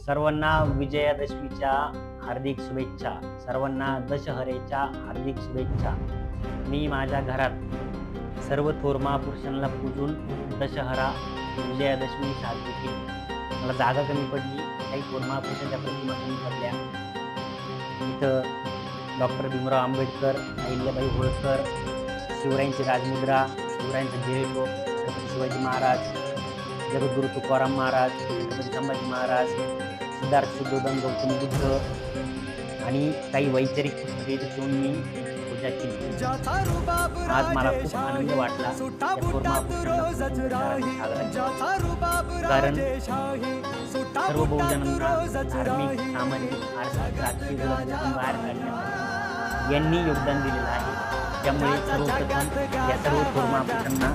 सर्वांना विजयादशमीच्या हार्दिक शुभेच्छा. सर्वांना दशहरेच्या हार्दिक शुभेच्छा. मी माझ्या घरात सर्व थोर महापुरुषांना पूजून दशहरा विजयादशमी साजरी केली. मला जागा कमी पडली, काही थोर महापुरुषांच्या प्रतिमा कमी पडल्या. इथं डॉक्टर भीमराव आंबेडकर, अहिल्याबाई होळकर, शिवरायांची राजमुद्रा, शिवरायांचा जयघोष, छत्रपती शिवाजी महाराज, जगद्गुरु तुकाराम महाराज, छत्रपती संभाजी महाराज, सिद्धार्थ शुद्धोधन, गौतम बुद्ध आणि काही वैचारिक पुस्तके घेऊन मी पूजा केली. आज मला खूप आनंद वाटला कारण सर्व बहुजनांना धार्मिक, सामाजिक, आर्थिक, राजकीय बाहेर काढण्यासाठी यांनी योगदान दिलेलं आहे. त्यामुळे सर्वप्रथम या सर्व थोर महापुरुषांना